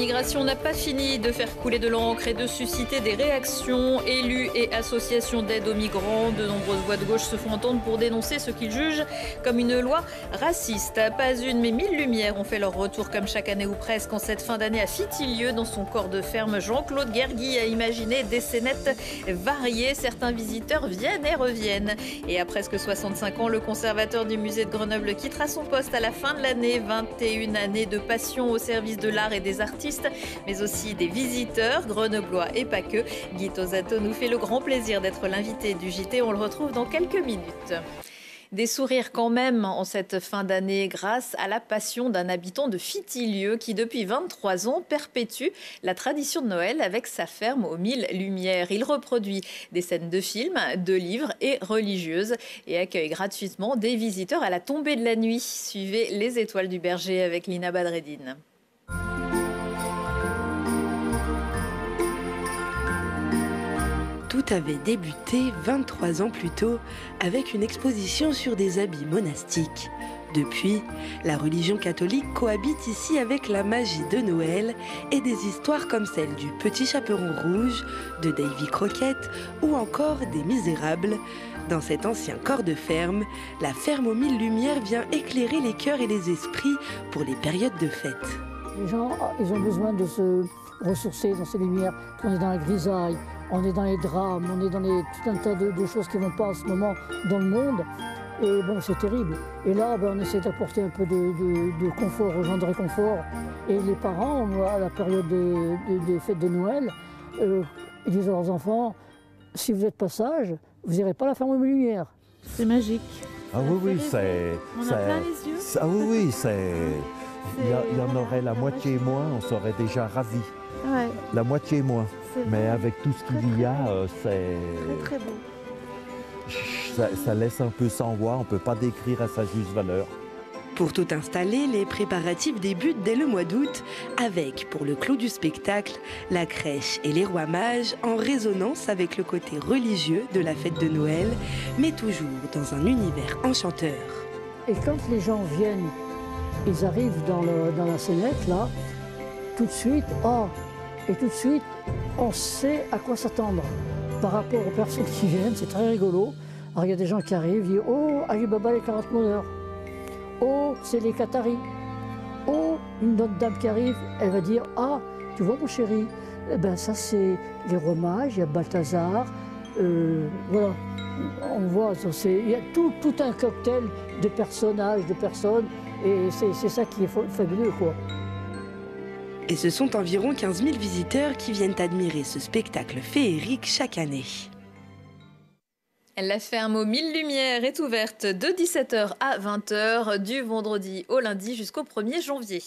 l'immigration n'a pas fini de faire couler de l'encre et de susciter des réactions. Élus et associations d'aide aux migrants, de nombreuses voix de gauche se font entendre pour dénoncer ce qu'ils jugent comme une loi raciste. Pas une, mais 1000 lumières ont fait leur retour comme chaque année ou presque en cette fin d'année à Fitilieu. Dans son corps de ferme, Jean-Claude Guergui a imaginé des scénettes variées. Certains visiteurs viennent et reviennent. Et à presque 65 ans, le conservateur du musée de Grenoble quittera son poste à la fin de l'année. 21 années de passion au service de l'art et des artistes, mais aussi des visiteurs, grenoblois et pas que. Guy Tosato nous fait le grand plaisir d'être l'invité du JT. On le retrouve dans quelques minutes. Des sourires quand même en cette fin d'année grâce à la passion d'un habitant de Fitilieu qui depuis 23 ans perpétue la tradition de Noël avec sa ferme aux 1000 lumières. Il reproduit des scènes de films, de livres et religieuses et accueille gratuitement des visiteurs à la tombée de la nuit. Suivez Les Étoiles du Berger avec Lina Badreddine. Tout avait débuté 23 ans plus tôt avec une exposition sur des habits monastiques. Depuis, la religion catholique cohabite ici avec la magie de Noël et des histoires comme celle du Petit Chaperon Rouge, de Davy Croquette ou encore des Misérables. Dans cet ancien corps de ferme, la ferme aux 1000 lumières vient éclairer les cœurs et les esprits pour les périodes de fête. Les gens, ils ont besoin de se ressourcer dans ces lumières. On est dans la grisaille, on est dans les drames, on est dans tout un tas de choses qui ne vont pas en ce moment dans le monde. Et bon, c'est terrible. Et là, on essaie d'apporter un peu de confort aux gens, de réconfort. Et les parents, à la période des fêtes de Noël, ils disent à leurs enfants, si vous êtes pas sages, vous n'irez pas à la ferme aux lumières. C'est magique. Ah oui, c'est... On a plein les yeux. Ah oui, c'est... Il y en aurait la moitié moins, on serait déjà ravis. Ouais. La moitié moins. Mais avec tout ce qu'il y a, c'est... Très beau. Ça laisse un peu sans voix, on ne peut pas décrire à sa juste valeur. Pour tout installer, les préparatifs débutent dès le mois d'août avec, pour le clou du spectacle, la crèche et les rois mages en résonance avec le côté religieux de la fête de Noël, mais toujours dans un univers enchanteur. Et quand les gens viennent, ils arrivent dans la scénette, là, tout de suite, on sait à quoi s'attendre. Par rapport aux personnes qui viennent, c'est très rigolo. Alors il y a des gens qui arrivent, ils disent « Oh, Ali Baba les 40 meneurs ». Oh, c'est les Qataris. Oh, une autre dame qui arrive, elle va dire « Ah, tu vois mon chéri, eh ben, ça c'est les rois mages, il y a Balthazar. Voilà, on voit, il y a tout un cocktail de personnages, de personnes, et c'est ça qui est fabuleux, quoi. » Et ce sont environ 15 000 visiteurs qui viennent admirer ce spectacle féerique chaque année. La ferme aux 1000 lumières est ouverte de 17h à 20h du vendredi au lundi jusqu'au 1er janvier.